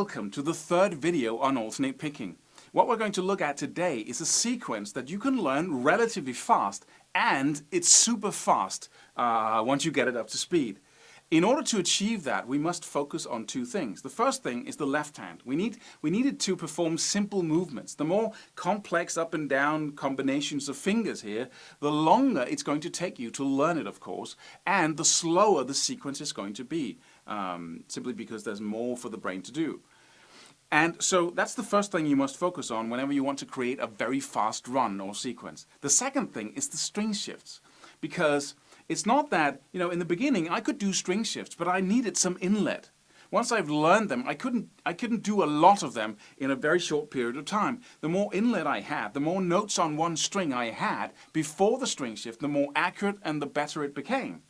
welcome to the third video on alternate picking. What we're going to look at today is a sequence that you can learn relatively fast, and it's super fast once you get it up to speed. In order to achieve that, we must focus on two things. The first thing is the left hand. We needed to perform simple movements. The more complex up and down combinations of fingers here, the longer it's going to take you to learn it, of course, and the slower the sequence is going to be, simply because there's more for the brain to do. And so that's the first thing you must focus on whenever you want to create a very fast run or sequence. The second thing is the string shifts, because it's not that, in the beginning I could do string shifts, but I needed some inlet. Once I've learned them, I couldn't do a lot of them in a very short period of time. The more inlet I had, the more notes on one string I had before the string shift, the more accurate and the better it became.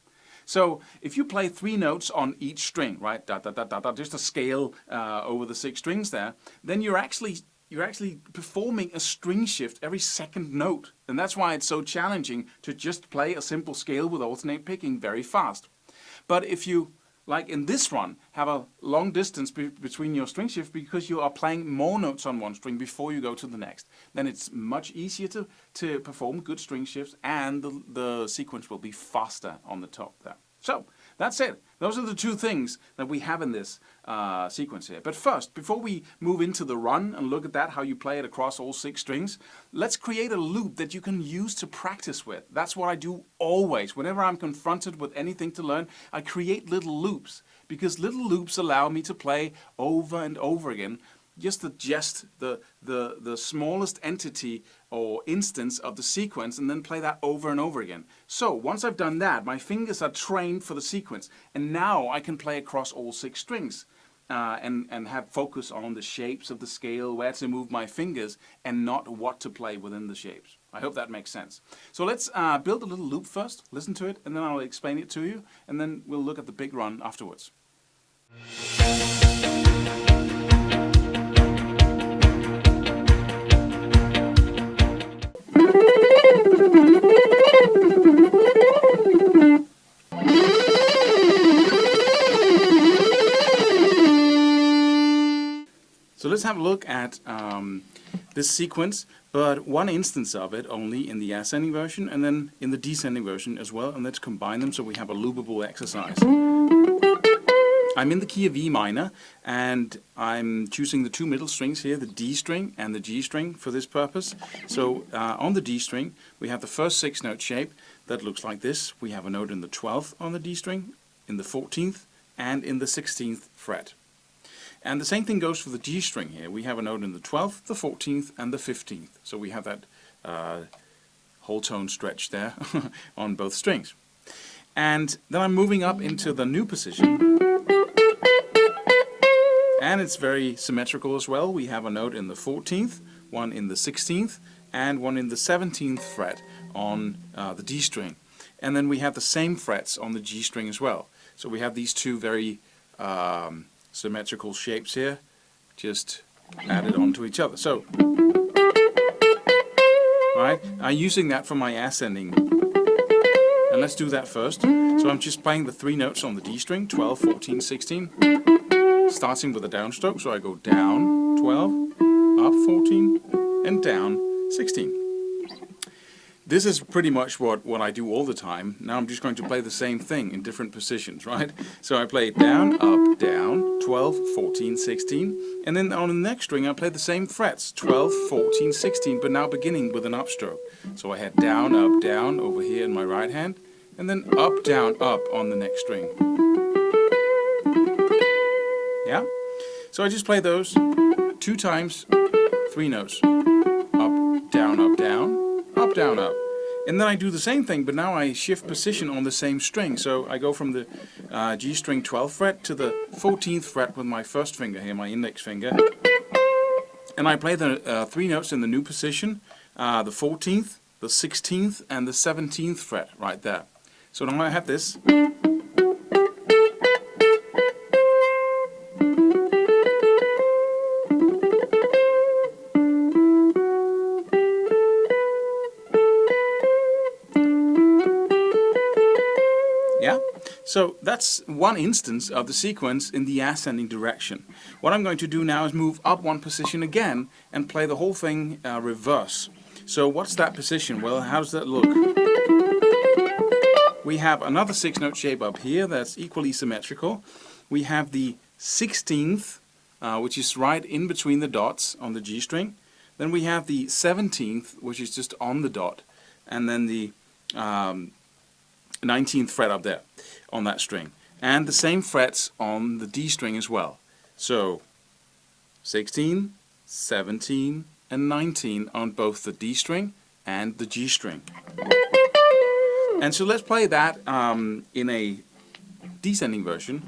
So if you play 3 notes on each string, right, da, da, da, da, da, just a scale over the 6 strings there, then you're actually performing a string shift every second note. And that's why it's so challenging to just play a simple scale with alternate picking very fast. But if you, like in this run, have a long distance between your string shift because you are playing more notes on one string before you go to the next, then it's much easier to perform good string shifts, and the sequence will be faster on the top there. So that's it. Those are the two things that we have in this sequence here. But first, before we move into the run and look at that, how you play it across all 6 strings, let's create a loop that you can use to practice with. That's what I do always. Whenever I'm confronted with anything to learn, I create little loops, because little loops allow me to play over and over again, just the smallest entity or instance of the sequence, and then play that over and over again. So once I've done that, my fingers are trained for the sequence, and now I can play across all 6 strings and have focus on the shapes of the scale, where to move my fingers, and not what to play within the shapes. I hope that makes sense. So let's build a little loop first, listen to it, and then I'll explain it to you, and then we'll look at the big run afterwards. So let's have a look at this sequence, but one instance of it only in the ascending version, and then in the descending version as well, and let's combine them so we have a loopable exercise. I'm in the key of E minor, and I'm choosing the 2 middle strings here, the D string and the G string, for this purpose. So on the D string, we have the first 6-note shape that looks like this. We have a note in the 12th on the D string, in the 14th, and in the 16th fret. And the same thing goes for the G string here. We have a note in the 12th, the 14th, and the 15th. So we have that whole tone stretch there on both strings. And then I'm moving up into the new position. And it's very symmetrical as well. We have a note in the 14th, one in the 16th, and one in the 17th fret on the D string. And then we have the same frets on the G string as well. So we have these two very symmetrical shapes here, just added onto each other. So, right, I'm using that for my ascending. And let's do that first. So I'm just playing the 3 notes on the D string, 12, 14, 16. Starting with a downstroke, so I go down 12, up 14, and down 16. This is pretty much what I do all the time. Now I'm just going to play the same thing in different positions, right? So I play down, up, down, 12, 14, 16, and then on the next string I play the same frets, 12, 14, 16, but now beginning with an upstroke. So I had down, up, down over here in my right hand, and then up, down, up on the next string. Yeah? So I just play those 2 times, 3 notes. Up, down, up, down, up, down, up. And then I do the same thing, but now I shift position on the same string. So I go from the G string 12th fret to the 14th fret with my first finger here, my index finger. And I play the 3 notes in the new position, the 14th, the 16th, and the 17th fret right there. So now I have this. So that's one instance of the sequence in the ascending direction. What I'm going to do now is move up one position again and play the whole thing reverse. So what's that position? Well, how does that look? We have another 6-note shape up here that's equally symmetrical. We have the 16th, which is right in between the dots on the G string. Then we have the 17th, which is just on the dot. And then the 19th fret up there on that string. And the same frets on the D string as well. So 16, 17, and 19 on both the D string and the G string. And so let's play that in a descending version.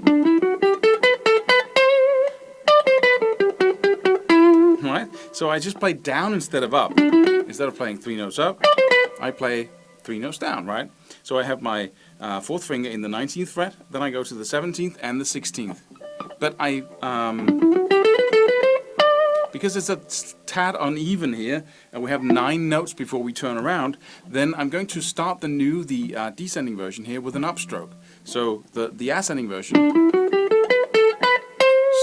Right? So I just play down instead of up. Instead of playing 3 notes up, I play 3 notes down, right? So I have my 4th finger in the 19th fret, then I go to the 17th and the 16th. But because it's a tad uneven here, and we have 9 notes before we turn around, then I'm going to start the descending version here with an upstroke. So the ascending version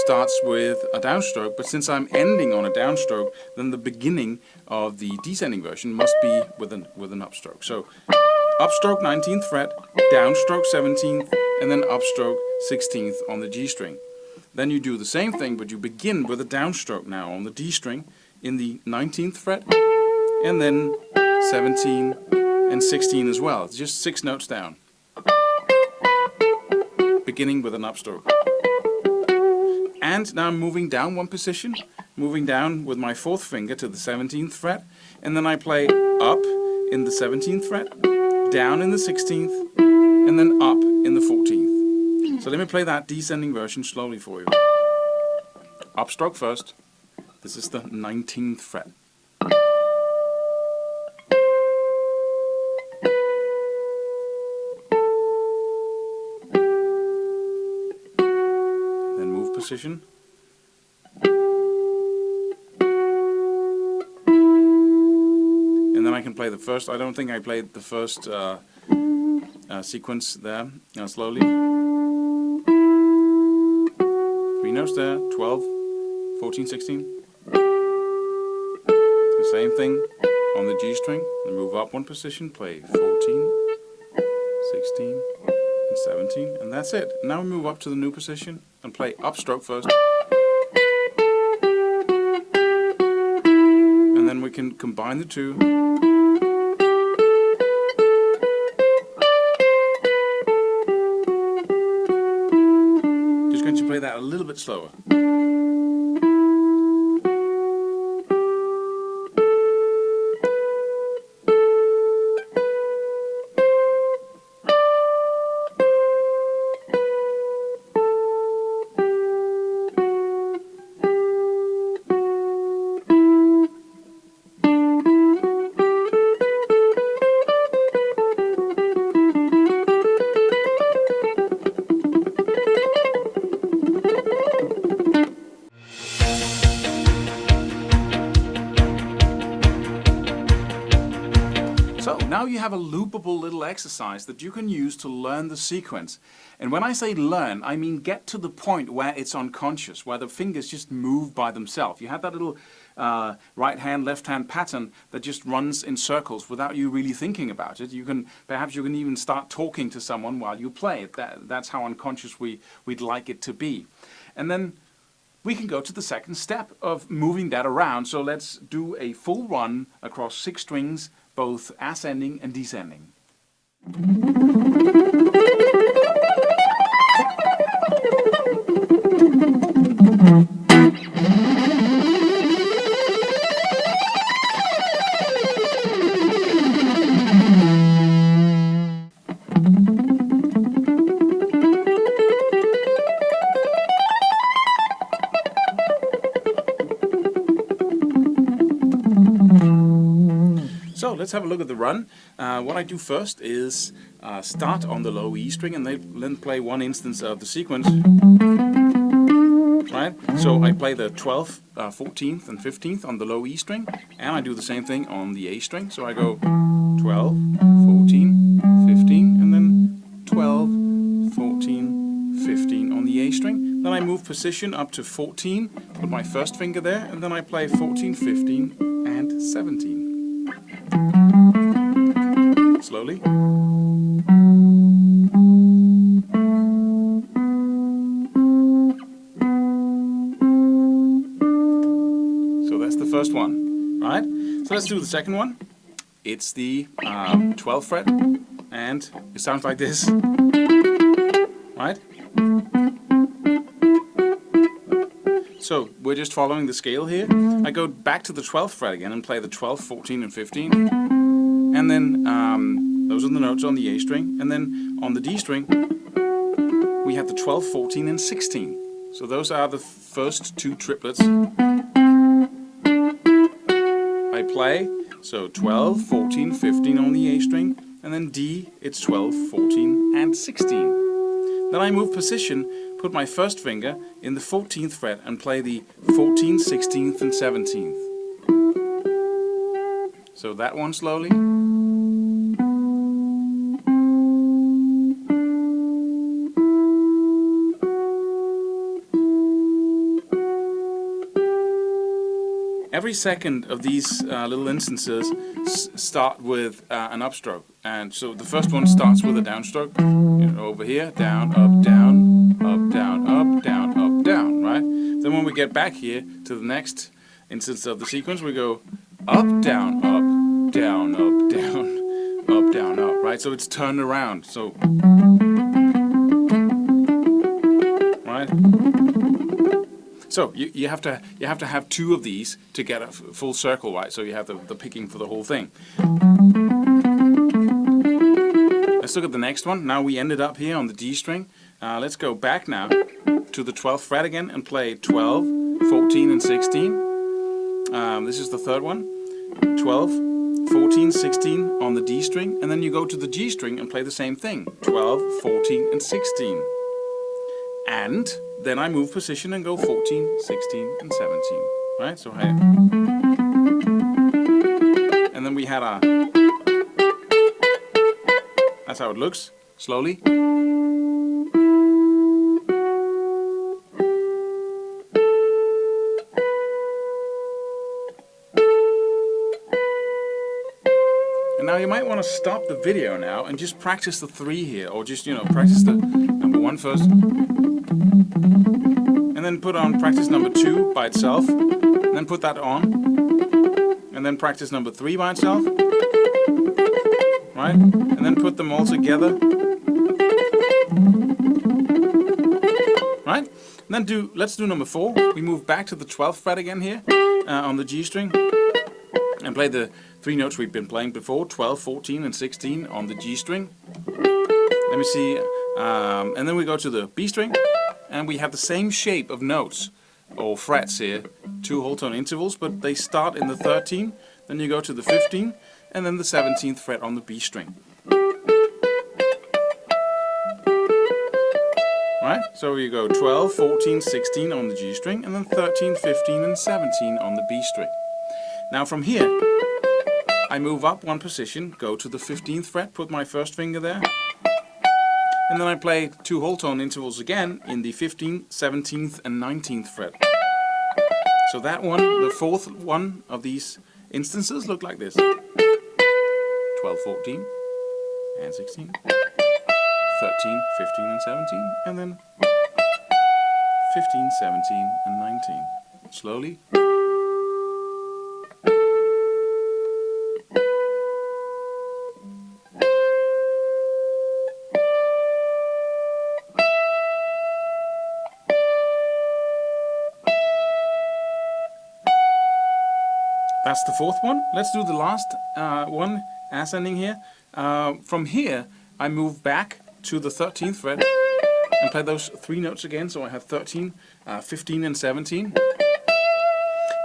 starts with a downstroke, but since I'm ending on a downstroke, then the beginning of the descending version must be with an upstroke. So upstroke 19th fret, downstroke 17th, and then upstroke 16th on the G string. Then you do the same thing, but you begin with a downstroke now on the D string in the 19th fret, and then 17 and 16 as well. It's just 6 notes down, beginning with an upstroke. And now I'm moving down one position, moving down with my 4th finger to the 17th fret, and then I play up in the 17th fret, down in the 16th, and then up in the 14th. So let me play that descending version slowly for you. Upstroke first. This is the 19th fret. Then move position. And then I can play the first. I don't think I played the first sequence there. Slowly. 3 notes there, 12, 14, 16. The same thing on the G string. Then move up one position, play 14, 16, and 17, and that's it. Now we move up to the new position and play upstroke first. And then we can combine the two. Just going to play that a little bit slower. So now you have a loopable little exercise that you can use to learn the sequence. And when I say learn, I mean get to the point where it's unconscious, where the fingers just move by themselves. You have that little right hand, left hand pattern that just runs in circles without you really thinking about it. Perhaps you can even start talking to someone while you play. That's how unconscious we'd like it to be. And then we can go to the second step of moving that around. So let's do a full run across 6 strings, both ascending and descending. So let's have a look at the run. What I do first is start on the low E string and then play one instance of the sequence. Right? So I play the 12th, 14th and 15th on the low E string, and I do the same thing on the A string. So I go 12, 14, 15, and then 12, 14, Then I move position up to 14, put my first finger there, and then I play 14, 15, and 17. Slowly. So that's the first one, right? So let's do the second one. It's the 12th fret, and it sounds like this, right? So we're just following the scale here. I go back to the 12th fret again and play the 12th, 14, and 15. And then those are the notes on the A string. And then on the D string, we have the 12, 14, and 16. So those are the first two triplets I play. So 12, 14, 15 on the A string, and then D, it's 12, 14, and 16. Then I move position, put my first finger in the 14th fret and play the 14th, 16th, and 17th. So that one slowly. Every second of these little instances start with an upstroke, and so the first one starts with a downstroke. Over here, down, up, down, up, down, up, down, up, down, right? Then when we get back here to the next instance of the sequence, we go up, down, up, down, up, down, up, down, up, right? So it's turned around. So, right? So you have to have two of these to get a full circle, right? So you have the picking for the whole thing. Let's look at the next one. Now we ended up here on the D string. Let's go back now to the 12th fret again and play 12, 14, and 16. This is the third one. 12, 14, 16 on the D string, and then you go to the G string and play the same thing. 12, 14, and 16. And then I move position and go 14, 16, and 17. Right? So and then we had our... That's how it looks. Slowly. And now you might want to stop the video now and just practice the three here, or just, practice the number one first. And then put on practice number 2 by itself, and then put that on, and then practice number 3 by itself, right? And then put them all together, right? And then let's do number 4. We move back to the 12th fret again here on the G string, and play the 3 notes we've been playing before: 12, 14, and 16 on the G string. Let me see, and then we go to the B string. And we have the same shape of notes, or frets here, 2 whole tone intervals, but they start in the 13, then you go to the 15, and then the 17th fret on the B string. Right? So you go 12, 14, 16 on the G string, and then 13, 15, and 17 on the B string. Now from here, I move up one position, go to the 15th fret, put my first finger there, and then I play 2 whole tone intervals again in the 15th, 17th, and 19th fret. So that one, the fourth one of these instances, look like this: 12, 14, and 16, 13, 15, and 17, and then 15, 17, and 19. Slowly. That's the fourth one. Let's do the last one, ascending here. From here, I move back to the 13th fret and play those 3 notes again. So I have 13, 15, and 17.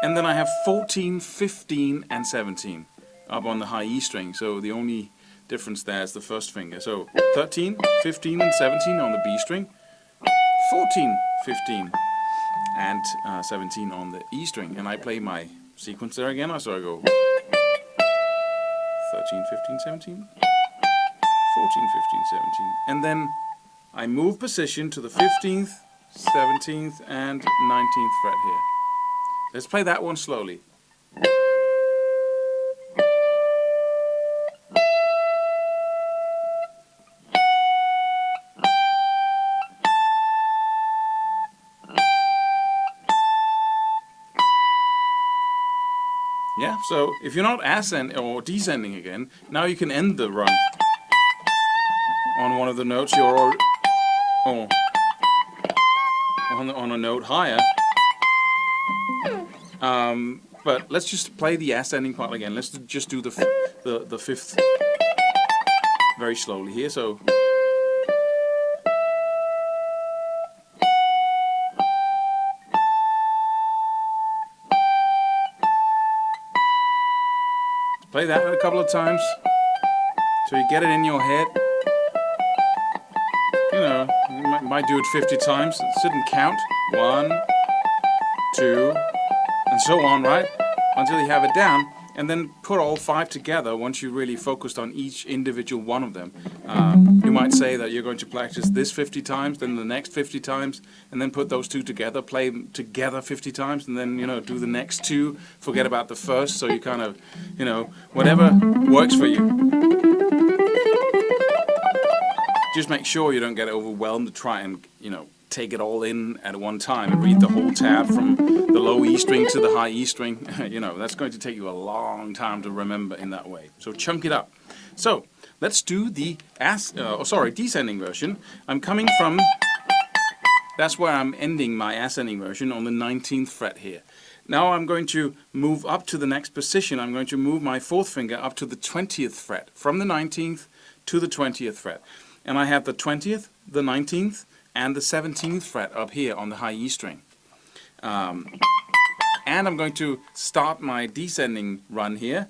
And then I have 14, 15, and 17 up on the high E string. So the only difference there is the first finger. So 13, 15, and 17 on the B string. 14, 15, and 17 on the E string. And I play my sequence there again, so I go 13, 15, 17, 14, 15, 17, and then I move position to the 15th, 17th, and 19th fret here. Let's play that one slowly. Yeah, so if you're not ascending or descending again, now you can end the run on one of the notes you're already, or on a note higher. But let's just play the ascending part again. Let's just do the fifth very slowly here. So. Play that a couple of times so you get it in your head. You know, you might do it 50 times. Sit and count. 1, 2, and so on, right? Until you have it down. And then put all 5 together once you really focused on each individual one of them. You might say that you're going to practice this 50 times, then the next 50 times, and then put those two together, play them together 50 times, and then, you know, do the next 2, forget about the first, so you kind of, you know, whatever works for you. Just make sure you don't get overwhelmed to try and, you know, take it all in at one time and read the whole tab from the low E string to the high E string. You know, that's going to take you a long time to remember in that way. So chunk it up. So let's do the descending version. I'm coming from, that's where I'm ending my ascending version on the 19th fret here. Now I'm going to move up to the next position. I'm going to move my 4th finger up to the 20th fret, from the 19th to the 20th fret. And I have the 20th, the 19th, and the 17th fret up here on the high E string. And I'm going to start my descending run here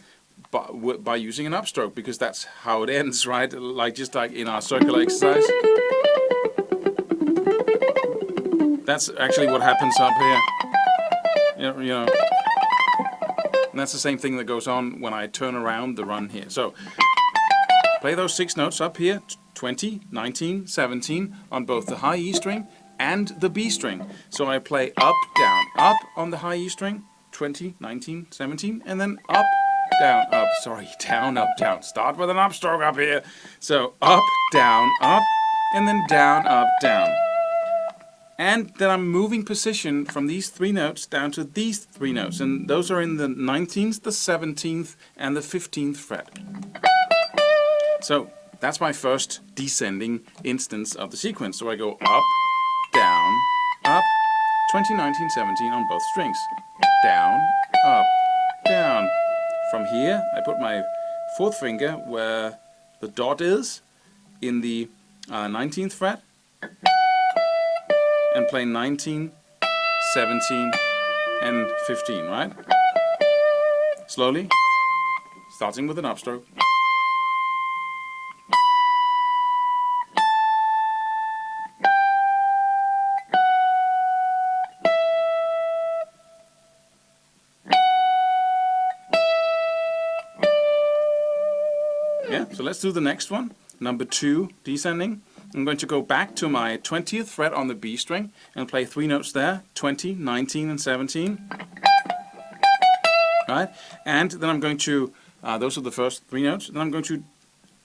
by using an upstroke, because that's how it ends, right? Just like in our circular exercise. That's actually what happens up here. You know. And that's the same thing that goes on when I turn around the run here. So play those 6 notes up here. 20, 19, 17 on both the high E string and the B string. So I play up, down, up on the high E string, 20, 19, 17, and then up, down, up. Sorry, down, up, down. Start with an upstroke up here. So up, and then down, up, down. And then I'm moving position from these 3 notes down to these 3 notes. And those are in the 19th, the 17th, and the 15th fret. So that's my first descending instance of the sequence. So I go up, down, up, 20, 19, 17 on both strings. Down, up, down. From here, I put my 4th finger where the dot is in the 19th fret and play 19, 17, and 15, right? Slowly, starting with an upstroke. Yeah, so let's do the next one, number 2, descending. I'm going to go back to my 20th fret on the B string and play 3 notes there, 20, 19, and 17. Right? And then I'm going to, those are the first 3 notes, then I'm going to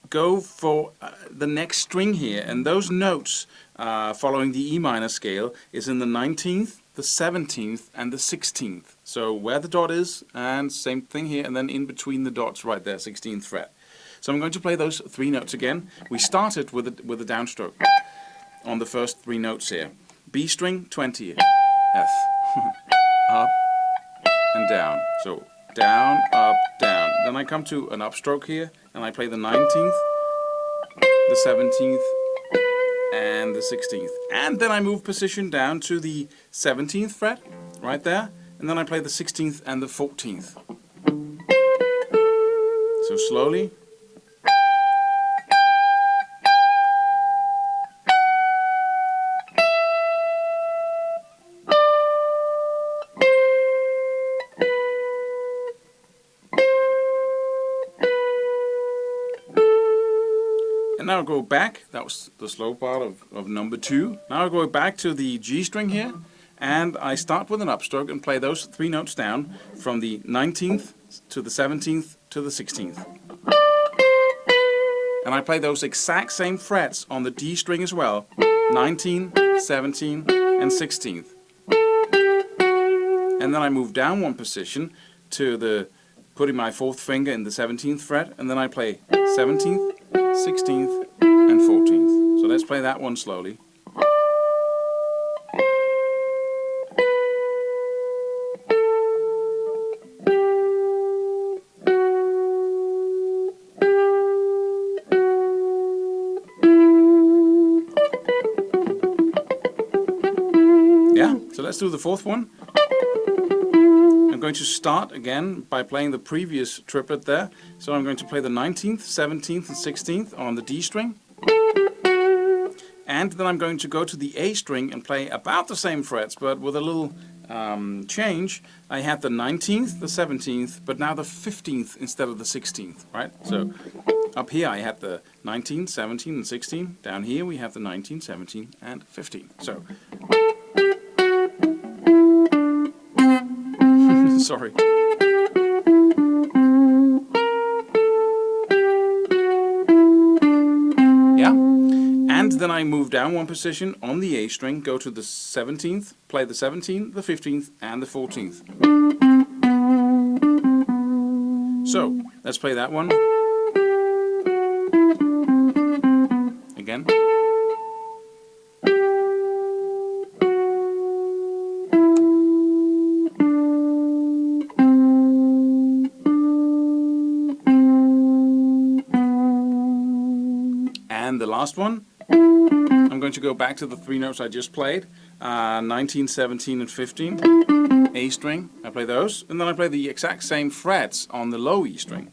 go for the next string here, and those notes following the E minor scale is in the 19th, the 17th, and the 16th. So where the dot is, and same thing here, and then in between the dots right there, 16th fret. So I'm going to play those 3 notes again. We started with a downstroke on the first 3 notes here. B string, 20, F, up and down. So down, up, down. Then I come to an upstroke here, and I play the 19th, the 17th, and the 16th. And then I move position down to the 17th fret, right there, and then I play the 16th and the 14th. So slowly. now go back. That was the slow part of number 2. Now I go back to the G string here, and I start with an upstroke and play those 3 notes down from the 19th to the 17th to the 16th. And I play those exact same frets on the D string as well, 19, 17, and 16th. And then I move down 1 position to the putting my 4th finger in the 17th fret, and then I play 17th, 16th, and 14th. So let's play that one slowly. Yeah, so let's do the 4th one. I'm going to start again by playing the previous triplet there. So I'm going to play the 19th, 17th, and 16th on the D string. And then I'm going to go to the A string and play about the same frets, but with a little change. I had the 19th, the 17th, but now the 15th instead of the 16th, right? So up here I had the 19, 17, and 16. Down here we have the 19, 17, and 15. So sorry. Yeah. And then I move down 1 position on the A string, go to the 17th, play the 17th, the 15th, and the 14th. So, let's play that one. Again. And the last one, I'm going to go back to the 3 notes I just played, 19, 17, and 15, A string, I play those, and then I play the exact same frets on the low E string.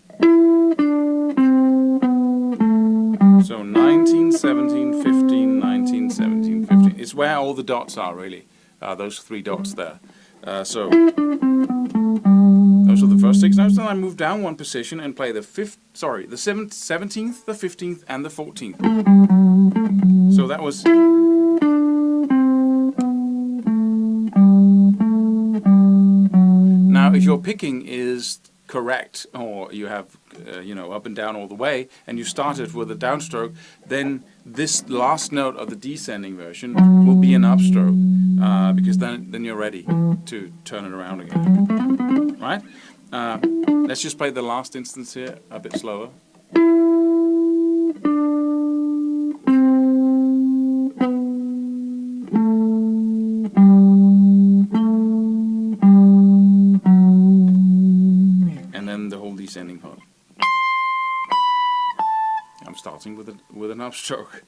So 19, 17, 15, 19, 17, 15. It's where all the dots are really, those 3 dots there. So those are the first 6 notes. Then I move down 1 position and play the 17th, the 15th, and the 14th. So that was. Now, if your picking is correct, or you have up and down all the way, and you started with a downstroke, then this last note of the descending version will be an upstroke, because then you're ready to turn it around again. Right? Let's just play the last instance here a bit slower. And then the whole descending part. I'm starting with an upstroke.